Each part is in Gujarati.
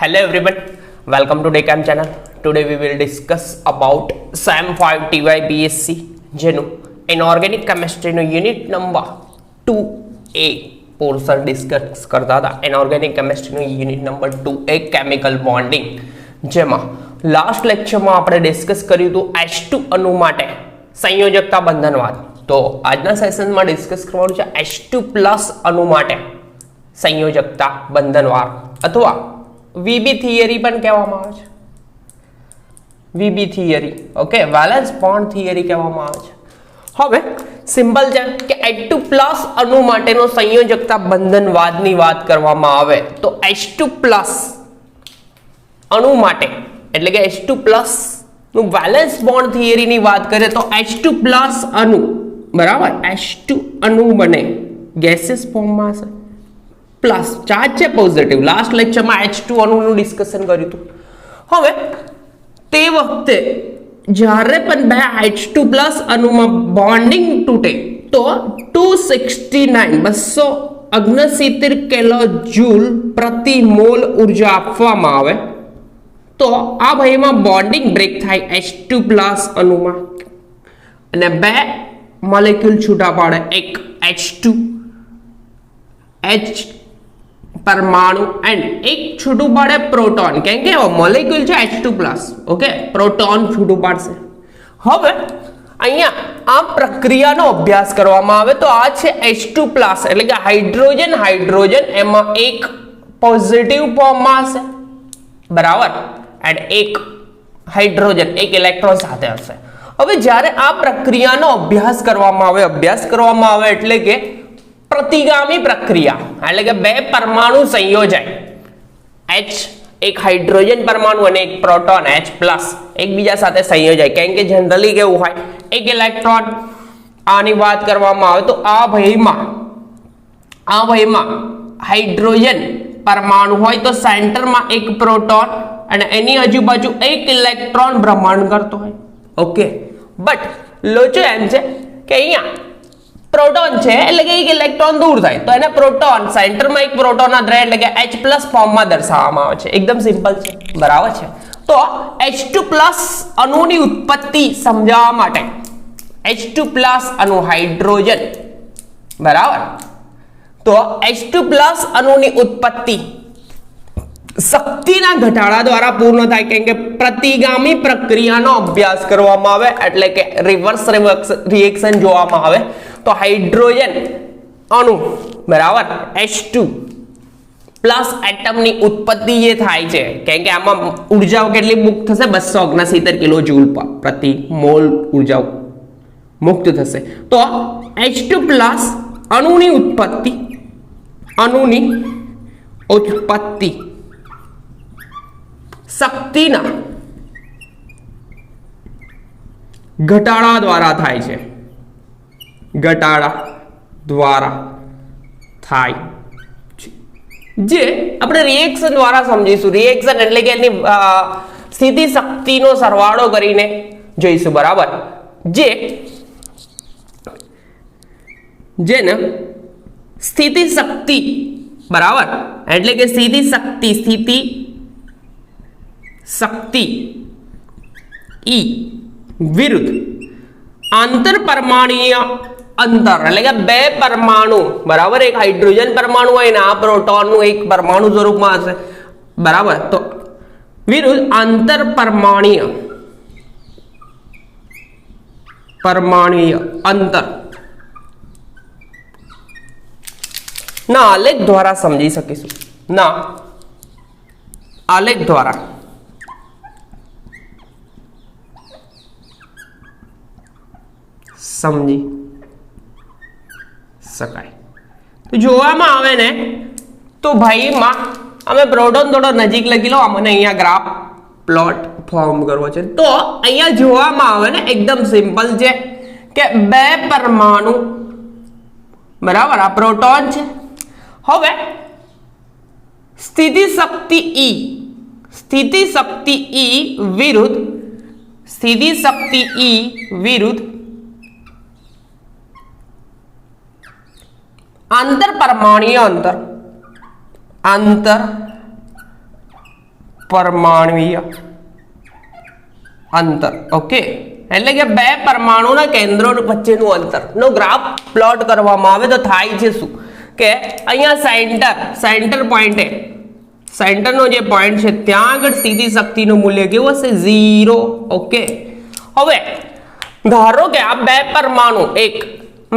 Hello everyone, welcome to Decam channel. Today we will discuss about SAM 5 TY BSc જેનું inorganic chemistry નો unit number 2A portion discuss કરતા હતા. inorganic chemistry નો unit number 2A chemical bonding, જેમાં લાસ્ટ લેક્ચરમાં આપણે ડિસ્કસ કર્યું હતું H2 અણુ માટે સંયોજકતા બંધનવાદ. તો આજના સેશનમાં ડિસ્કસ કરવાનું છે H2+ અણુ માટે સંયોજકતા બંધનવાદ અથવા વીબી થિયરી પણ કહેવામાં આવે છે. VB theory, okay, valence bond theory કહેવામાં આવે છે. હવે સિમ્પલ છે કે H2+ અણુ માટેનો સંયોજકતા બંધનવાદની વાત કરવામાં આવે તો H2+ અણુ માટે એટલે કે H2+ નું વેલેન્સ બોન્ડ થિયરીની વાત કરીએ તો H2+ અણુ બરાબર H2 અણુ બને ગેસિયસ ફોર્મમાં હશે, પ્લસ ચાર્જ છે પોઝિટિવ. લાસ્ટ લેક્ચરમાં H2 અણુનું ડિસ્કશન કર્યું હતું. હવે તે વખતે જ્યારે પણ બે H2+ અણુમાં બોન્ડિંગ તૂટે તો 269 કિલો જૂલ પ્રતિ મોલ ઉર્જા આપવામાં આવે. તો આ ભાઈમાં બોન્ડિંગ બ્રેક થાય H2+ અણુમાં અને બે મોલેક્યુલ છૂટા પાડે, એક H2 H પરમાણુ એન્ડ એક છૂટું પાડે પ્રોટોન, કેમ કે મોલેક્યુલ છે H2+, ઓકે, પ્રોટોન છૂટું પાડશે. હવે અહીંયા આ પ્રક્રિયાનો અભ્યાસ કરવામાં આવે તો આ છે H2+, એટલે કે હાઇડ્રોજન એમાં એક પોઝિટિવ ફોર્મમાં હશે બરાબર, એન્ડ એક હાઇડ્રોજન એક ઇલેક્ટ્રોન સાથે હશે. હવે જ્યારે આ પ્રક્રિયાનો અભ્યાસ કરવામાં આવે એટલે કે પ્રતિગામી પ્રક્રિયા, એટલે કે બે પરમાણુ સંયોજાય, H એક હાઇડ્રોજન પરમાણુ અને એક પ્રોટોન H+ એકબીજા સાથે સંયોજાય, કેમ કે જનરલી કેવું હોય એક ઇલેક્ટ્રોન. આની વાત કરવામાં આવે તો આ ભાઈમાં હાઇડ્રોજન પરમાણુ હોય તો સેન્ટરમાં એક પ્રોટોન અને એની આજુબાજુ એક ઇલેક્ટ્રોન ભ્રમણ કરતો હોય, ઓકે. બટ લોચો એમ છે કે અહીંયા પ્રોટોન છે એટલે કે એક ઇલેક્ટ્રોન દૂર થાય તો એને પ્રોટોન, સેન્ટરમાં એક પ્રોટોન જ રહે એટલે કે H+ ફોર્મમાં દર્શાવવામાં આવે છે. એકદમ સિમ્પલ છે, બરાબર છે. તો H2+ અણુની ઉત્પત્તિ સમજાવવા માટે H2+ અણુ હાઇડ્રોજન બરાબર, તો H2+ અણુની ઉત્પત્તિ શક્તિના ઘટાડા દ્વારા પૂર્ણ થાય, કેમ કે પ્રતિગામી પ્રક્રિયાનો અભ્યાસ કરવામાં આવે એટલે કે રિવર્સ રિએક્શન જોવામાં આવે તો હાઇડ્રોજન અણુ બરાબર H2+ એટમની ઉત્પત્તિ જે થાય છે, કેમ કે આમાં ઉર્જાઓ કેટલી મુક્ત થશે 269 કિલો જૂલ પ્રતિ મોલ ઉર્જાઓ મુક્ત થશે. તો H2+ અણુની ઉત્પત્તિ શક્તિના ઘટાડા દ્વારા થાય છે, જે આપણે રિએક્શન દ્વારા સમજીશું. રિએક્શન એટલે કે એની સ્થિતિ શક્તિનો સરવાળો કરીને જોઈશું બરાબર. જેને સ્થિતિ શક્તિ બરાબર એટલે કે સ્થિતિ શક્તિ E વિરુદ્ધ આંતર પરમાણુય અંતર, એટલે કે બે પરમાણુ બરાબર, એક હાઇડ્રોજન પરમાણુ હોય ને આ પ્રોટોનનું એક પરમાણુ સ્વરૂપમાં હશે બરાબર, તો વિરુદ્ધ આંતર પરમાણુય અંતર ના આલેખ દ્વારા સમજી શકીશું. ના આલેખ દ્વારા સમજી શકાય. તો જોવામાં આવે ને તો ભાઈમાં અમે પ્રોટોન થોડો નજીક લખી લો, અમને અહીંયા ગ્રાફ પ્લોટ ફોર્મ કરવો છે. તો અહીંયા જોવામાં આવે ને એકદમ સિમ્પલ છે કે બે પરમાણુ બરાબર, આ પ્રોટોન છે. હવે સ્થિતિ શક્તિ E વિરુદ્ધ આંતર પરમાણુય અંતર પરમાણુય અંતર. ઓકે, એટલે કે બે પરમાણુના કેન્દ્રો વચ્ચેનું અંતરનો ગ્રાફ પ્લોટ કરવામાં આવે તો થાય છે શું કે અહીંયા સેન્ટર પોઈન્ટે સેન્ટરનો જે પોઈન્ટ છે ત્યાં આગળ સ્થિતિ શક્તિનું મૂલ્ય કેવું હશે 0. ઓકે, હવે ધારો કે આ બે પરમાણુ, એક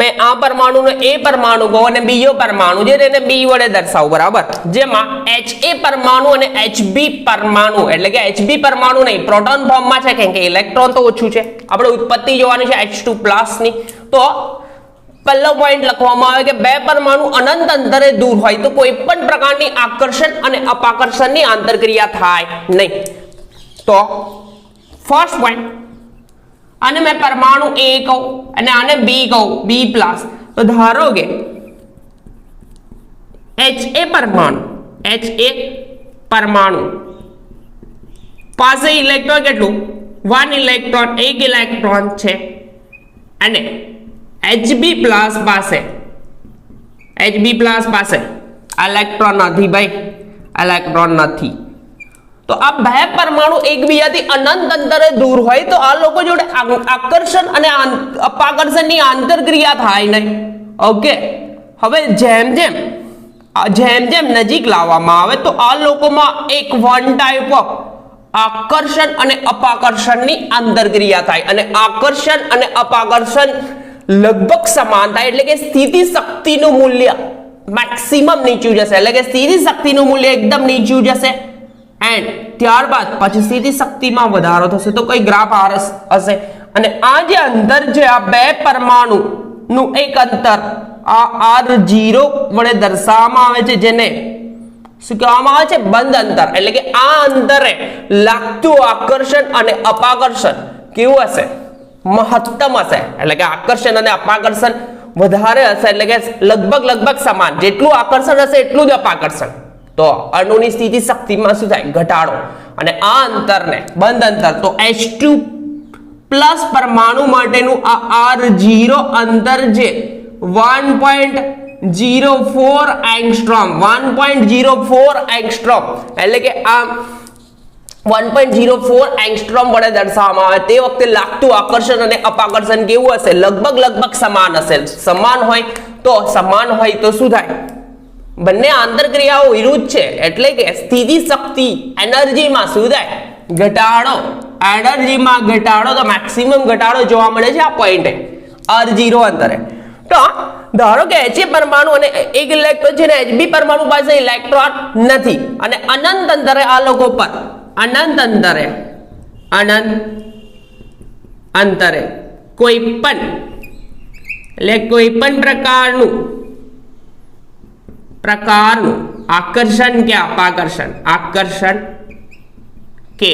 મેં આ પરમાણુને એ પરમાણુ કહું અને બીજો પરમાણુ જે તેને બી વડે દર્શાવું, બરાબર, જેમાં HA પરમાણુ અને HB પરમાણુ, એટલે કે HB પરમાણુ નહીં, પ્રોટોન ફોર્મમાં છે કેમ કે ઇલેક્ટ્રોન તો ઓછું છે, આપણે ઉત્પત્તિ જોવાની છે H2+ ની. તો પહેલો પોઈન્ટ લખવામાં આવે કે બે પરમાણુ અનંત અંતરે દૂર હોય તો કોઈ પણ પ્રકારની આકર્ષણ અને અપાકર્ષણની આંતરક્રિયા થાય નહીં. તો ફર્સ્ટ પોઈન્ટ, આને મેં પરમાણુ A કહું અને આને B કહું, B+. તો ધારો કે HA પરમાણુ પાસે ઇલેક્ટ્રોન કેટલું 1 ઇલેક્ટ્રોન, 1 ઇલેક્ટ્રોન છે અને HB+ પાસે ઇલેક્ટ્રોન નથી ભાઈ, ઇલેક્ટ્રોન નથી. તો આ બે પરમાણુ એકબીજાથી અનંત અંતરે દૂર હોય તો આ લોકો જોડે આકર્ષણ અને અપાકર્ષણની આંતરક્રિયા થાય નહીં. ઓકે, હવે જેમ જેમ નજીક લાવવામાં આવે તો આ લોકોમાં એક વન ટાઈપ ઓફ આકર્ષણ અને અપાકર્ષણની આંતરક્રિયા થાય અને આકર્ષણ અને અપાકર્ષણ લગભગ સમાન થાય, એટલે કે સ્થિતિ શક્તિનું મૂલ્ય મેક્સિમમ નીચું જશે, એટલે કે સ્થિતિ શક્તિનું મૂલ્ય એકદમ નીચું જશે એન્ડ ત્યારબાદ પછી સ્થિતિ શક્તિમાં વધારો થશે તો કોઈ ગ્રાફ હશે. અને આ જે અંતર છે આ બે પરમાણુ નું એક અંતર આ R0 વડે દર્શાવવામાં આવે છે, જેને શું કહેવામાં આવે છે? બંધ અંતર. એટલે કે આ અંતરે લાગતું આકર્ષણ અને અપાકર્ષણ કેવું હશે? મહત્તમ હશે. એટલે કે આકર્ષણ અને અપાકર્ષણ વધારે હશે, એટલે કે લગભગ સમાન, જેટલું આકર્ષણ હશે એટલું જ અપાકર્ષણ. તો અણુની સ્થિતિ શક્તિમાં શું થાય? ઘટાડો. અને આ અંતરને બંધ અંતર, તો H2+ પરમાણુ માટેનું આ R0 અંતર છે 1.04 એંગસ્ટ્રોમ, 1.04 એંગસ્ટ્રોમ, એટલે કે આ 1.04 એંગસ્ટ્રોમ વડે દર્શાવવામાં આવે. તે વખતે લાગતું આકર્ષણ અને અપાકર્ષણ કેવું હશે? લગભગ સમાન હશે. સમાન હોય તો શું થાય? બંને આંતરક્રિયાઓ વિરુદ્ધ છે, એટલે કે સ્થિતિ શક્તિ એનર્જીમાં શું થાય? ઘટાડો. એનર્જીમાં ઘટાડો, તો મેક્સિમમ ઘટાડો જોવા મળે છે આ પોઈન્ટે R0 અંતરે. તો ધારો કે HA પરમાણુ અને એક ઇલેક્ટ્રોન છે ને HB પરમાણુ પાસે ઇલેક્ટ્રોન નથી અને અનંત અંતરે આ લોકો પર અનંત અંતરે કોઈ પણ પ્રકારનું આકર્ષણ કે અપાકર્ષણ, આકર્ષણ કે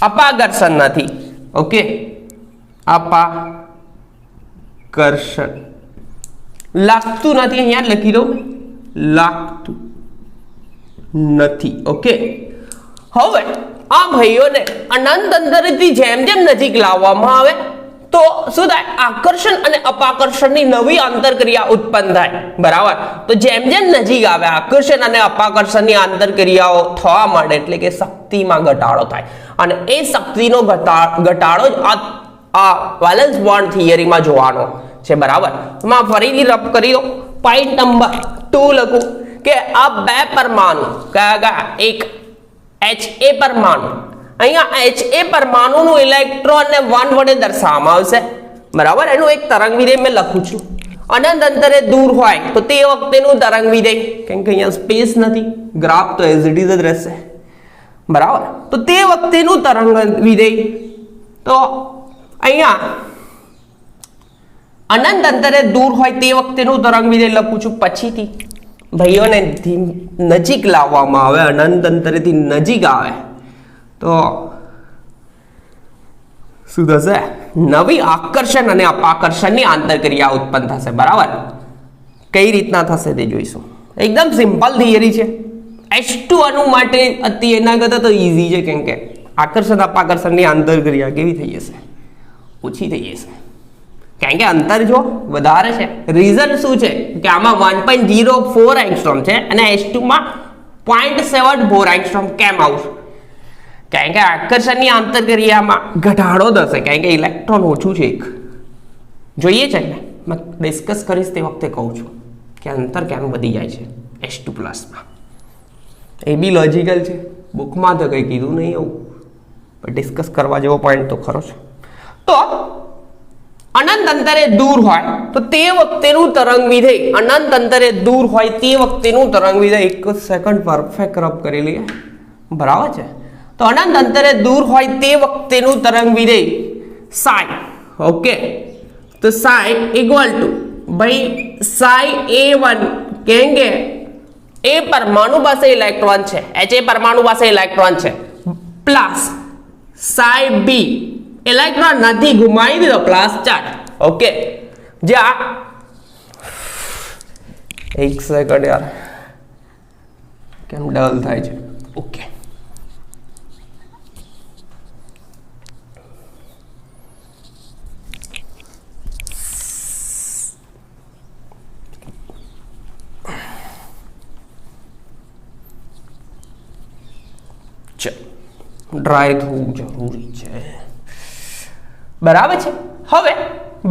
અપાકર્ષણ નથી. ઓકે, અપાકર્ષણ લાગતું નથી, અહીંયા લખી દઉં, લાગતું નથી. ઓકે, હવે આ ભાઈઓને અનંત અંતરેથી જેમ નજીક લાવવામાં આવે તો શું થાય? આકર્ષણ અને અપાકર્ષણની નવી આંતરક્રિયા ઉત્પન્ન થાય, બરાબર. તો જેમ નજીક આવે આકર્ષણ અને અપાકર્ષણની આંતરક્રિયાઓ થવા માંડે, એટલે કે શક્તિમાં ઘટાડો થાય. અને એ શક્તિનો ઘટાડો જ આ વેલેન્સ બોન્ડ થિયરીમાં જોવાનો છે, બરાબર. માં ફરીથી રબ કરી દો. પોઈન્ટ નંબર 2 લખું કે આ બે પરમાણુ કયા? એક HA પરમાણુ, અહીંયા HA પરમાણુનું ઇલેક્ટ્રોન ને 1 વડે દર્શાવવામાં આવશે, બરાબર. એનું એક તરંગ વિધેય મેં લખું છું. અનંત અંતરે દૂર હોય તો તે વખતેનું તરંગ વિધેય, કેમ કે અહીંયા સ્પેસ નથી, ગ્રાફ તો એઝ ઇટ ઇઝ જ રહેશે, બરાબર. તો તે વખતેનું તરંગ વિધેય, તો અહીંયા અનંત અંતરે દૂર હોય તે વખતેનું તરંગ વિધેય લખું છું. પછીથી ભાઈઓને નજીક લાવવામાં આવે, અનંત અંતરેથી નજીક આવે તો શું થશે? નવી આકર્ષણ અને અપાકર્ષણની આંતરક્રિયા ઉત્પન્ન થશે, બરાબર. કઈ રીતના થશે તે જોઈશું. એકદમ સિમ્પલ થિયરી છે. H2 અણુ માટે એના કરતા તો ઈઝી છે, કેમ કે આકર્ષણ અપાકર્ષણની આંતરક્રિયા કેવી થઈ જશે? ઓછી થઈ જશે, કારણ કે અંતર જો વધારે છે. રીઝન શું છે કે આમાં 1.04 એંગસ્ટ્રોમ છે અને H2 માં 0.7 બોર એંગસ્ટ્રોમ કેમ આવશે? કારણ કે આકર્ષણની આંતરક્રિયામાં ઘટાડો થશે, કારણ કે ઇલેક્ટ્રોન ઓછું છે એક. જોઈએ છે ને, મેં ડિસ્કસ કરીશ તે વખતે કહું છું કે અંતર કેમ વધી જાય છે H2 પ્લસમાં. એ બી લોજિકલ છે, બુકમાં તો કંઈ કીધું નહીં એવું, પણ ડિસ્કસ કરવા જેવો પોઈન્ટ તો ખરો છે. તો અનંત અંતરે દૂર હોય તો તે વખતેનું તરંગ વિધેય, અનંત અંતરે દૂર હોય તે વખતેનું તરંગ વિધેય, એક સેકન્ડ પરફેક્ટ રબ કરી લઈએ, બરાબર છે. તો અનંત અંતરે દૂર હોય તે વખતેનું તરંગ વિધેય સાઈ, ઓકે. તો સાઈ ઇક્વલ ટુ ભાઈ સાઈ A1, કેમ કે એ પરમાણુ પાસે ઇલેક્ટ્રોન છે, H એ પરમાણુ પાસે ઇલેક્ટ્રોન છે, પ્લસ સાઈ B ઇલેક્ટ્રોન નથી, ઘુમાવી દીધો, પ્લસ ચાર્જ, ઓકે. જ્યાં એક સેકન્ડ યાર, કેમ ડલ થાય છે, ઓકે. ડ્રાય થવું જરૂરી છે, બરાબર છે. હવે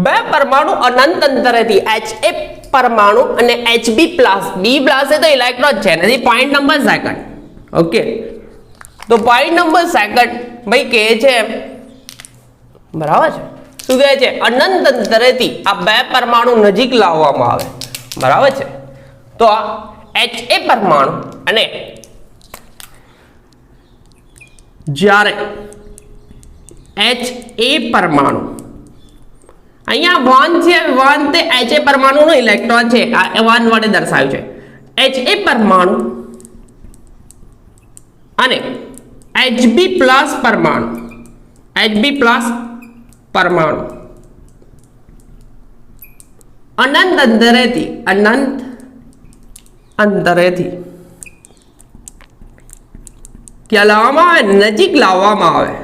બે પરમાણુ અનંત અંતરેથી HA પરમાણુ અને HB પ્લસ, B પ્લસ એ તો ઇલેક્ટ્રોન છે નથી, પોઈન્ટ નંબર સેકન્ડ, ઓકે. તો પોઈન્ટ નંબર સેકન્ડ ભાઈ કહે છે, બરાબર છે, શું કહે છે? અનંત અંતરેથી આ બે પરમાણુ નજીક લાવવામાં આવે, બરાબર છે. તો આ HA પરમાણુ અને જ્યારે HA પરમાણુ, અહીંયા 1 છે, 1 તે HA પરમાણુનો ઇલેક્ટ્રોન છે, આ 1 વડે દર્શાવ્યું છે. HA પરમાણુ અને HB પ્લસ પરમાણુ, HB પ્લસ પરમાણુ અનંત અંતરેથી, અનંત અંતરેથી ક્યાં લાવવામાં આવે? નજીક લાવવામાં આવે,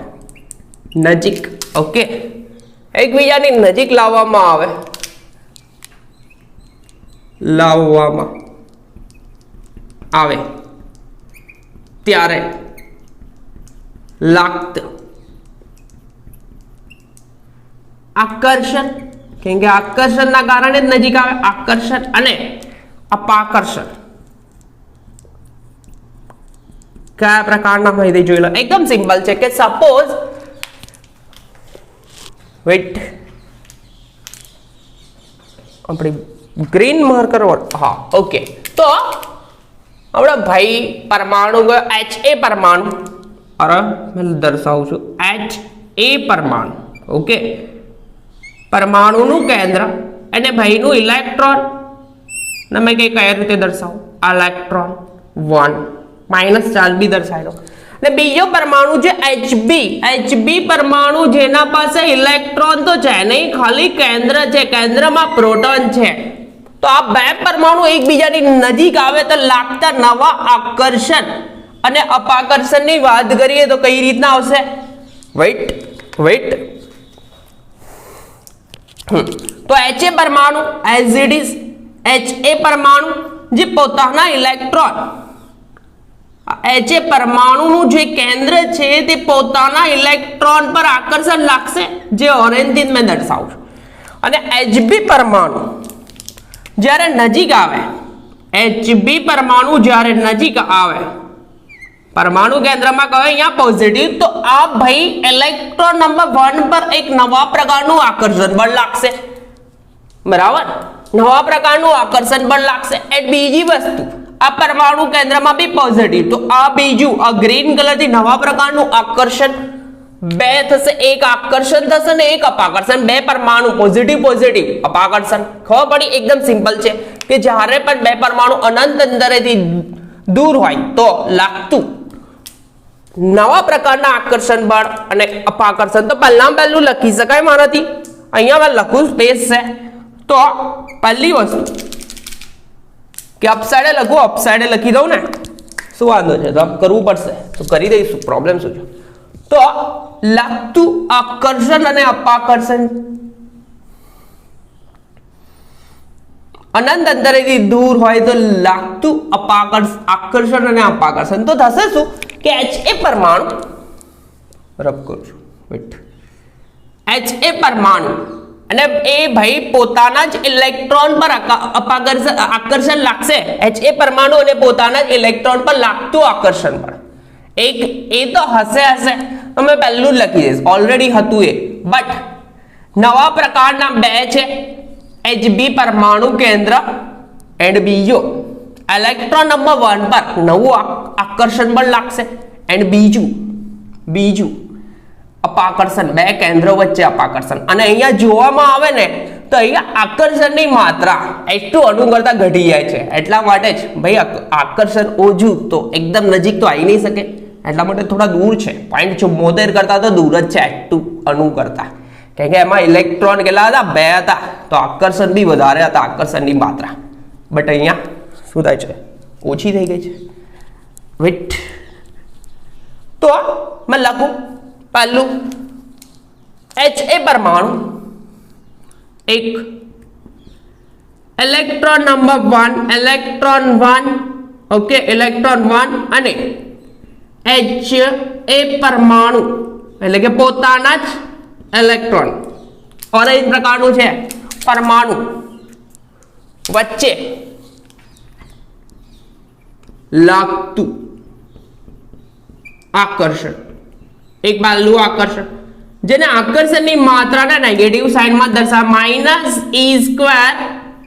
નજીક, ઓકે. એકબીજાની નજીક લાવવામાં આવે, લાવવામાં આવે ત્યારે લાગતું આકર્ષણ, કેમ કે આકર્ષણના કારણે જ નજીક આવે, આકર્ષણ અને અપાકર્ષણ કયા પ્રકારના માહિતી જોઈ લો. એકદમ સિમ્પલ છે કે સપોઝ વેઇટ, આપણી ગ્રીન માર્કર, હા, ઓકે. તો આપણા ભાઈ પરમાણુ HA પરમાણુ, અરે મેં દર્શાવું છું HA પરમાણુ, ઓકે. પરમાણુનું કેન્દ્ર અને ભાઈનું ઇલેક્ટ્રોન, ને મેં કઈ રીતે દર્શાવું? ઇલેક્ટ્રોન 1 માઇનસ ચાર્જ બી દર્શાવેલો, ને બીજો પરમાણુ છે HB પરમાણુ, જેના પાસે ઇલેક્ટ્રોન તો છે નહીં, ખાલી કેન્દ્ર છે, કેન્દ્રમાં પ્રોટોન છે. તો આ બે પરમાણુ એકબીજાની નજીક આવે તો લાગતા નવા આકર્ષણ અને અપાકર્ષણની વાત કરીએ તો કઈ રીતના આવશે? વેઇટ તો HA પરમાણુ એઝ ઇટ ઇઝ, HA પરમાણુ જે પોતાના ઇલેક્ટ્રોન, HA પરમાણુનું જે કેન્દ્ર છે તે પોતાના ઇલેક્ટ્રોન પર આકર્ષણ લાગશે, જે ઓરેન્જથી મેં દર્શાવું છું. અને HB પરમાણુ જ્યારે નજીક આવે, HB પરમાણુ જ્યારે નજીક આવે, પરમાણુ કેન્દ્રમાં કહે અહીંયા પોઝિટિવ, તો આ ભાઈ ઇલેક્ટ્રોન નંબર 1 પર એક નવા પ્રકારનું આકર્ષણ બળ લાગશે, બરાબર, નવા પ્રકારનું આકર્ષણ બળ લાગશે. એ બીજી વસ્તુ, આ પરમાણુ કેન્દ્રમાં બી પોઝિટિવ, તો આ બીજું, આ ગ્રીન કલરથી નવા પ્રકારનું આકર્ષણ બે થશે, એક આકર્ષણ થશે ને એક અપાકર્ષણ, બે પરમાણુ પોઝિટિવ અપાકર્ષણ. ખબર પડી? એકદમ સિમ્પલ છે કે જ્યારે પણ બે પરમાણુ અનંત અંતરેથી દૂર હોય તો લાગતું નવા પ્રકારના આકર્ષણ બળ અને અપાકર્ષણ. તો પહેલું લખી શકાય મારાથી, અહીંયા મેં લખું, સ્પેસ છે. તો પહેલી વસ્તુ કે અપસાઇડે લખું, અપસાઇડે લખી દઉં ને, શું વાંધો છે? રબ કરવું પડશે તો કરી દઈશું, પ્રોબ્લેમ શું છે? તો લાગતું આકર્ષણ અને અપાકર્ષણ અનંત અંતરેથી દૂર હોય તો લાગતું આકર્ષણ અને અપાકર્ષણ તો થશે શું કે Ha પરમાણુ રબ કરું છું વેટ Ha પરમાણુ અને એ ભાઈ પોતાના જ ઇલેક્ટ્રોન પર આકર્ષણ લાગશે Ha પરમાણુ અને પોતાના જ ઇલેક્ટ્રોન પર લાગતું આકર્ષણ પણ એક એ તો હશે અમે પહેલું જ લખી દઈશ ઓલરેડી હતું એ બટ નવા પ્રકારના બે છે Hb પરમાણુ કેન્દ્ર એન્ડ બીજો ઇલેક્ટ્રોન નંબર 1 પર નવું આકર્ષણ પણ લાગશે એન્ડ બીજું અપાકર્ષણ બે કેન્દ્રો વચ્ચે અપાકર્ષણ અને અહીંયા જોવામાં આવે ને તો અહીંયા આકર્ષણની માત્રા H2 અણુ કરતા ઘટી જાય છે એટલા માટે જ ભાઈ આકર્ષણ ઓછું તો એકદમ નજીક તો આવી નહીં શકે એટલા માટે થોડા દૂર છે 0.74 કરતા તો દૂર જ છે H2 અણુ કરતા કેમ કે એમાં ઇલેક્ટ્રોન કેટલા હતા બે હતા તો આકર્ષણ બી વધારે હતા આકર્ષણની માત્રા બટ અહીંયા શું થાય છે ઓછી થઈ ગઈ છે વેટ તો મેં લખું પહેલું Ha પરમાણુ એક electron number 1 electron 1 okay electron 1 અને Ha પરમાણુ એટલે કે પોતાના જ ઇલેક્ટ્રોન ઓરેન્જ પ્રકારનું છે પરમાણુ વચ્ચે લાગતું આકર્ષણ એક પહેલું આકર્ષણ જેને આકર્ષણની માત્રાને નેગેટિવ સાઇનમાં દર્શાવે -e²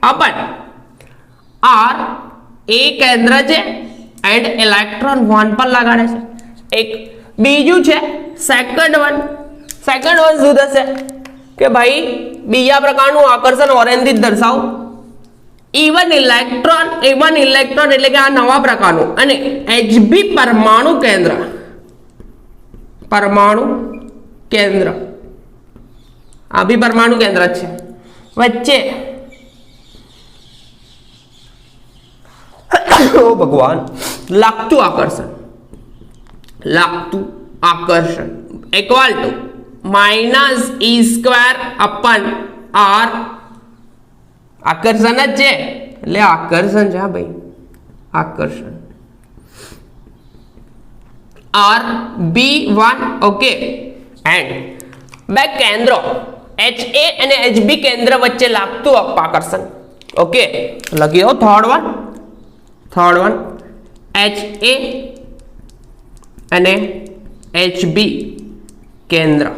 અપન r એ કેન્દ્ર છે એન્ડ ઇલેક્ટ્રોન 1 પર લગાડે છે એક બીજું છે સેકન્ડ વન શું થશે કે ભાઈ બીજા પ્રકારનું આકર્ષણ ઓરેન્જ થી દર્શાવો ઇવન ઇલેક્ટ્રોન એટલે કે આ નવા પ્રકારનું અને Hb પરમાણુ કેન્દ્ર આ બી પરમાણુ કેન્દ્ર છે વચ્ચે ઓ ભગવાન લાગતું આકર્ષણ ઇક્વલ ટુ -e² અપન r આકર્ષણ જ છે એટલે આકર્ષણ છે ભાઈ આકર્ષણ RB1 ઓકે એન્ડ બે કેન્દ્રો Ha અને Hb કેન્દ્ર વચ્ચે લાગતું અપાકર્ષણ ઓકે લખી દો થર્ડ વન Ha અને Hb કેન્દ્ર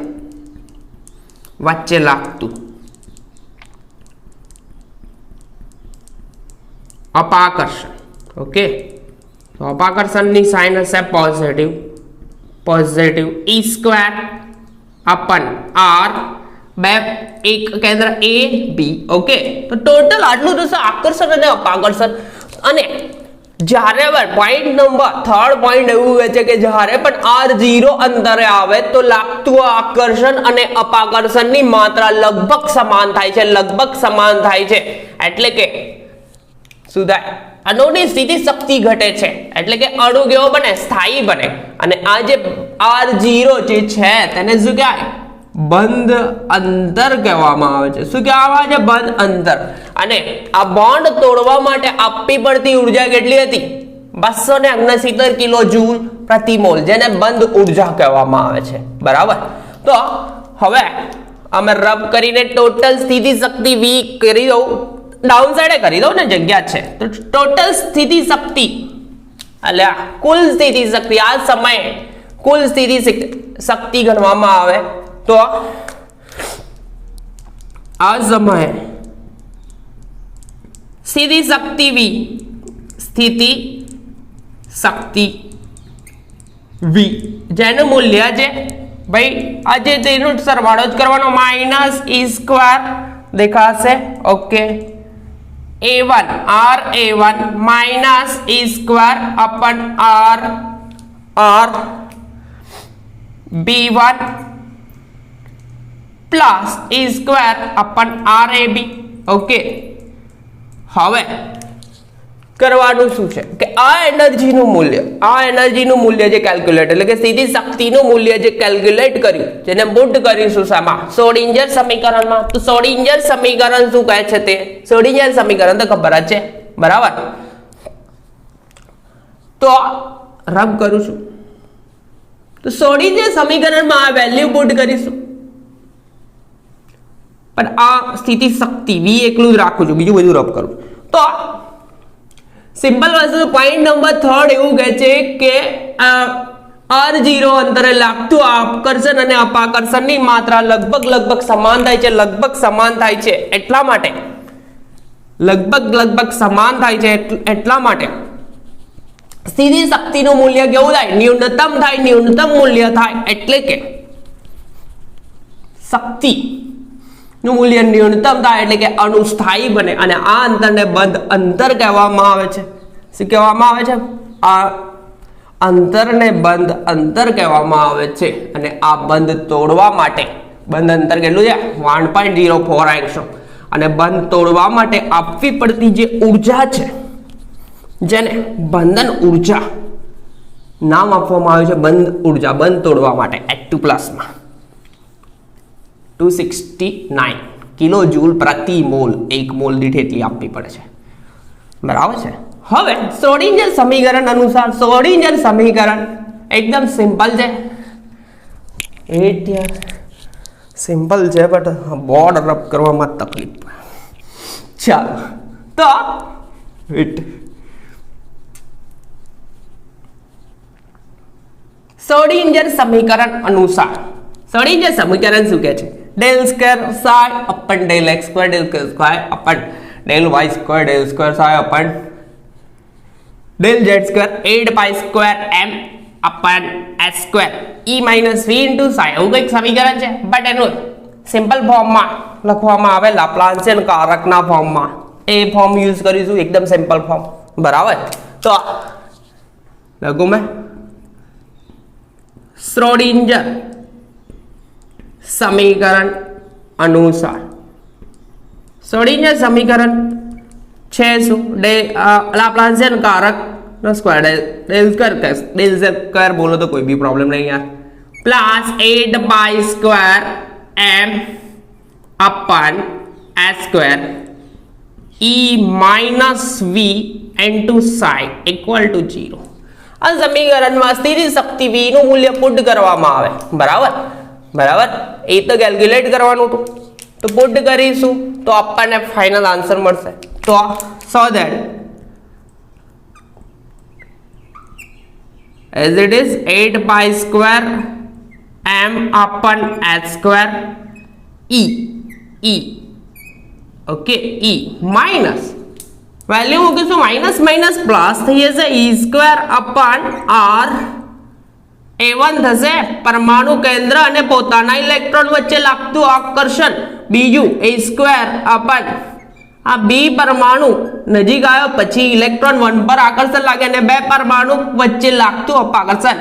વચ્ચે લાગતું અપાકર્ષણ ઓકે તો અપાકર્ષણની સાઇન હશે પોઝિટિવ e² અપન r બે એક કેન્દ્ર A B ઓકે તો ટોટલ આટલું થશે આકર્ષણ અને અપાકર્ષણ અને જ્યારે પોઈન્ટ નંબર થર્ડ પોઈન્ટ એવું છે કે જ્યારે પણ r0 અંતરે આવે તો લાગતું આકર્ષણ અને અપાકર્ષણની માત્રા લગભગ સમાન થાય છે એટલે કે શું થાય અણુની સ્થિતિ શક્તિ ઘટે છે એટલે કે અણુ કેવો બને સ્થાયી બને અને આ જે r0 જે છે તેને શું કહેવાય બંધ અંતર કહેવામાં આવે છે શું કહેવામાં આવે છે બંધ અંતર અને આ બોન્ડ તોડવા માટે આપવી પડતી ઉર્જા કેટલી હતી 269 કિલો જૂલ પ્રતિ મોલ જેને બંધ ઉર્જા કહેવામાં આવે છે બરાબર તો હવે અમે રબ કરીને ટોટલ સ્થિતિ શક્તિ V કરી દઉં ડાઉન સાઈડે કરી દઉં ને જગ્યા છે તો ટોટલ સ્થિતિ શક્તિ એટલે કુલ સ્થિતિ શક્તિ આ સમયે કુલ સ્થિતિ શક્તિ ગણવામાં આવે તો આ સમયે સ્થિતિ શક્તિ V જેનું મૂલ્ય છે ભાઈ આજે તેનું સરવાળો જ કરવાનો -e² દેખાશે okay A1 R -e² upon R B1 plus e² upon RAB okay હવે કરવાનું શું છે કે આ એનર્જીનું મૂલ્ય જે કેલ્ક્યુલેટ એટલે કે સીધી શક્તિનું મૂલ્ય જે કેલ્ક્યુલેટ કર્યું જેને પુટ કરીશું શામાં શ્રોડિંજર સમીકરણમાં. તો શ્રોડિંજર સમીકરણ શું કહે છે તે શ્રોડિંજર સમીકરણ તો ખબર જ છે બરાબર. તો રબ કરું છું તો શ્રોડિંજર સમીકરણમાં આ વેલ્યુ પુટ કરીશું પણ આ સ્થિતિ શક્તિ v એકલું જ રાખું છું બીજું બધું રબ કરું. તો સિમ્પલ વસ્તુ પોઈન્ટ નંબર 3 એવું કહે છે કે r0 અંતરે લાગતું આકર્ષણ અને અપાકર્ષણની માત્રા લગભગ સમાન થાય છે એટલા માટે લગભગ સમાન થાય છે એટલા માટે સીધી શક્તિનું મૂલ્ય કેવું થાય ન્યૂનતમ મૂલ્ય થાય એટલે કે શક્તિ નું મૂલ્ય ન્યૂનતમ થાય એટલે કે અણુસ્થાયી બને અને આ અંતરને બંધ અંતર કહેવામાં આવે છે. શું કહેવામાં આવે છે? આ અંતરને બંધ અંતર કહેવામાં આવે છે અને આ બંધ તોડવા માટે બંધ અંતર કેટલું છે 1.04 એંગસ્ટ્રોમ અને બંધ તોડવા માટે આપવી પડતી જે ઊર્જા છે જેને બંધન ઊર્જા નામ આપવામાં આવ્યું છે બંધ તોડવા માટે H2+ માં 269 કિલો જૂલ પ્રતિ મોલ 1 મોલ દીઠ એટલી આપવી પડે છે બરાબર છે. હવે શ્રોડિંજર સમીકરણ અનુસાર શ્રોડિંજર સમીકરણ એકદમ સિમ્પલ છે બટ બોર્ડ રબ કરવામાં તકલીફ પડે. ચાલો તો શ્રોડિંજર સમીકરણ અનુસાર શ્રોડિંજર સમીકરણ શું કહે છે del square psi upon del x square del square upon del y square del square psi upon del z square 8 pi square m upon s square e minus v into psi એવું કંઈક સમીકરણ છે બટ એનું સિમ્પલ ફોર્મમાં લખવામાં આવે લાપ્લાસિયન કારકના ફોર્મમાં એ ફોર્મ યુઝ કરીશું એકદમ સિમ્પલ ફોર્મ બરાબર. તો લખું મેં શ્રોડિંજર સમીકરણ અનુસાર શ્રોડિંજર સમીકરણ છે શું લાપ્લાસિયન કારક નો સ્ક્વેર del square બોલો તો કોઈ भी प्रॉब्लम नहीं यार plus 8 pi square m upon s square e minus v into psi equal to 0. આ સમીકરણમાં સ્થિતિ શક્તિ v નું મૂલ્ય પુટ કરવામાં આવે બરાબર એ તો કેલ્ક્યુલેટ કરવાનું હતું તો પુટ કરીશું તો આપણને ફાઇનલ આન્સર મળશે. તો so that as it is 8 pi square m upon h square e okay e minus value મૂકીશું માઇનસ પ્લસ થઈ જશે e સ્ક્વેર અપન r a1 થશે પરમાણુ કેન્દ્ર અને પોતાના ઇલેક્ટ્રોન વચ્ચે લાગતું આકર્ષણ બીજું a સ્ક્વેર અપન આ b પરમાણુ નજીક આવ્યો પછી ઇલેક્ટ્રોન 1 પર આકર્ષણ લાગે અને બે પરમાણુ વચ્ચે લાગતું અપાકર્ષણ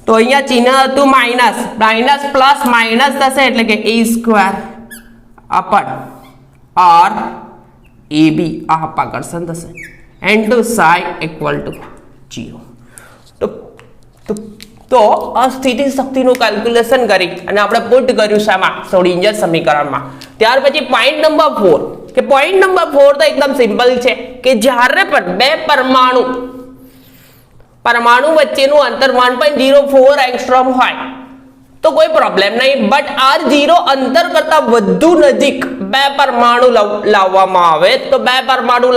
તો અહીંયા ચિહ્ન હતું માઇનસ પ્લસ માઇનસ થશે એટલે કે a સ્ક્વેર અપન r ab આ અપાકર્ષણ થશે and psi equal to 0. તો આ સ્થિતિ શક્તિનું કેલ્ક્યુલેશન કરી અને આપણે પુટ કર્યું શામાં શ્રોડિંજર સમીકરણમાં. ત્યાર પછી પોઈન્ટ નંબર 4 કે પોઈન્ટ નંબર 4 તો એકદમ સિમ્પલ છે કે જ્યારે પણ બે પરમાણુ વચ્ચેનું અંતર 1.04 એંગસ્ટ્રોમ હોય તો કોઈ પ્રોબ્લેમ નહીં બટ r0 અંતર કરતા વધુ નજીક બે પરમાણુ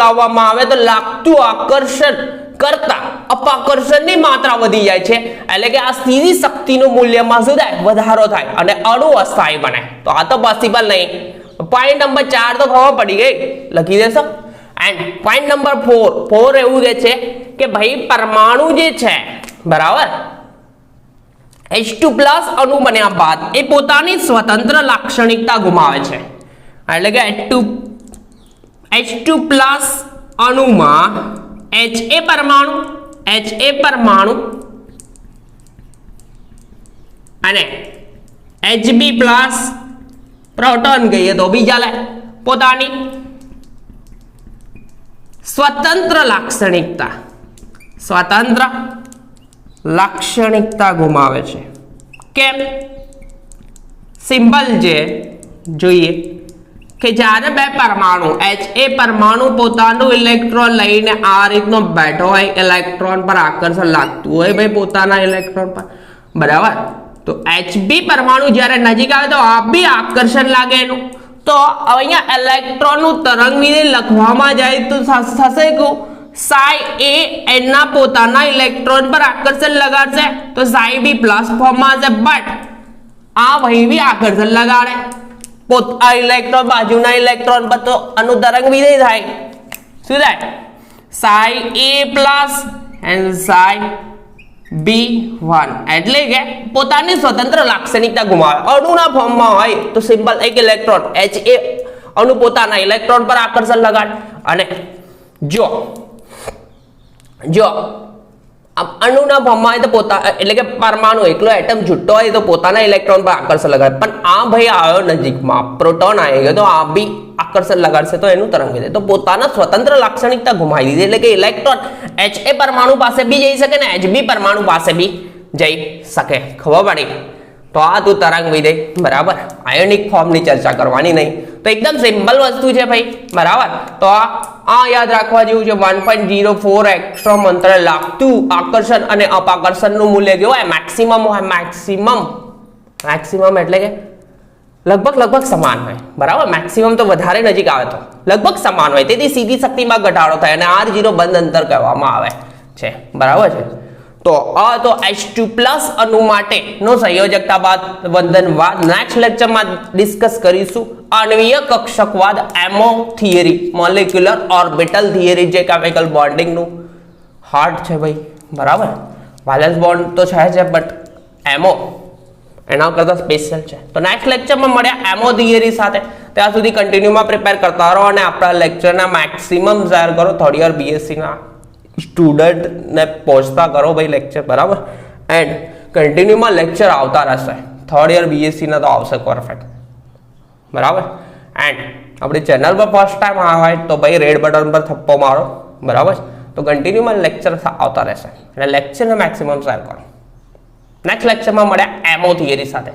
લાવવામાં આવે તો લાગતું આકર્ષણ કરતા અપાકર્ષણની માત્રા વધી જાય છે એટલે કે આ સ્થિતિ શક્તિનું મૂલ્યમાં શું થાય વધારો થાય અને અણુ અસ્થાયી બને. તો આ તો પોસિબલ નહીં. પોઈન્ટ નંબર 4 તો ખબર પડી ગઈ લખી દેશો. એન્ડ પોઈન્ટ નંબર 4 એવું કહે છે કે ભાઈ પરમાણુ જે છે બરાબર H2+ અણુ બન્યા બાદ એ પોતાની સ્વતંત્ર લાક્ષણિકતા ગુમાવે છે એટલે કે H2+ અણુમાં Ha પરમાણુ અને Hb+ પ્રોટોન કહીએ તો બી ચાલે પોતાની સ્વતંત્ર લાક્ષણિકતા ગુમાવે છે. કેમ? સિમ્પલ છે, જોઈએ કે જ્યારે બે પરમાણુ Ha પરમાણુ પોતાનું ઇલેક્ટ્રોન લઈને આ રીતનો બેઠો હોય, ઇલેક્ટ્રોન પર આકર્ષણ લાગતું હોય ભાઈ પોતાના ઇલેક્ટ્રોન પર, બરાબર, તો Hb પરમાણુ જ્યારે નજીક આવે તો આ બી આકર્ષણ લાગે એનું, તો અહીંયા ઇલેક્ટ્રોનનું તરંગ વિધેય લખવામાં જાય તો થશે કે psi a એના પોતાના ઇલેક્ટ્રોન પર આકર્ષણ લગાડશે તો psi b પ્લસ ફોર્મમાં હશે, બટ આ ભાઈ બી આકર્ષણ લગાડે આ ઇલેક્ટ્રોન બાજુના ઇલેક્ટ્રોન પર, તો આનું તરંગ વિધેય થાય શું થાય? psi a plus and psi b1, એટલે કે પોતાની સ્વતંત્ર લાક્ષણિકતા ગુમાવે. અણુના ફોર્મમાં હોય તો સિમ્પલ એક ઇલેક્ટ્રોન Ha અણુ પોતાના ઇલેક્ટ્રોન પર આકર્ષણ લગાડે, અને જો અણુના ફોર્મમાં હોય તો એટલે કે પરમાણુ એકલો એટમ છૂટો હોય તો પોતાના ઇલેક્ટ્રોન પર આકર્ષણ લગાડે, પણ આ ભાઈ આવ્યો નજીકમાં, પ્રોટોન આવી ગયો તો આ બી આકર્ષણ લગાડશે તો એનું તરંગ વિધેય, તો પોતાના સ્વતંત્ર લાક્ષણિકતા ગુમાવી દીધી, એટલે કે ઇલેક્ટ્રોન Ha પરમાણુ પાસે બી જઈ શકે ને Hb પરમાણુ પાસે બી જઈ શકે. ખબર પડી? તો આ તું તરંગ વિધેય, બરાબર. આયોનિક ફોર્મની ચર્ચા કરવાની નહીં, તો એકદમ સિમ્પલ વસ્તુ છે ભાઈ, બરાબર. તો આ યાદ રાખવા જેવું છે. 1.04 એક્સ્ટ્રોમ અંતરે લાગતું આકર્ષણ અને અપાકર્ષણનું મૂલ્ય કેવું હોય? મેક્સિમમ હોય. મેક્સિમમ એટલે કે લગભગ સમાન હોય, બરાબર. મેક્સિમમ તો વધારે નજીક આવે તો લગભગ સમાન હોય, તેથી સીધી શક્તિમાં ઘટાડો થાય અને R0 બંધ અંતર કહેવામાં આવે છે, બરાબર છે. તો H2 પ્લસ અણુ માટેનો સંયોજકતા બંધનવાદ નેક્સ્ટ લેક્ચરમાં ડિસ્કસ કરીશું. આણ્વીય કક્ષકવાદ, એમો થિયરી, મોલેક્યુલર ઓર્બિટલ થિયરી, જે કેમિકલ બોન્ડિંગનું હાર્ટ છે ભાઈ, બરાબર. વાલેન્સ બોન્ડ તો છે જ, બટ એમો એના કરતા સ્પેશિયલ છે. તો નેક્સ્ટ લેક્ચરમાં મળ્યા એમો થિયરી સાથે. ત્યાં સુધી કન્ટિન્યુમાં પ્રિપેર કરતા રહો અને આપણા લેક્ચરના મેક્સિમમ શેર કરો. થર્ડ યર બીએસસીના સ્ટુડન્ટને પહોંચતા કરો ભાઈ લેક્ચર, બરાબર. એન્ડ કન્ટિન્યુમાં લેક્ચર આવતા રહેશે. થર્ડ યર બીએસસીના તો આવશે પરફેક્ટ, બરાબર. એન્ડ આપણી ચેનલ પર ફર્સ્ટ ટાઈમ આવ્યા હોય તો ભાઈ રેડ બટન પર થપ્પો મારો, બરાબર. તો કન્ટિન્યુમાં લેક્ચર આવતા રહેશે અને લેક્ચરને મેક્સિમમ શેર કરો. નેક્સ્ટ લેક્ચરમાં મળ્યા એમો થિયરી સાથે.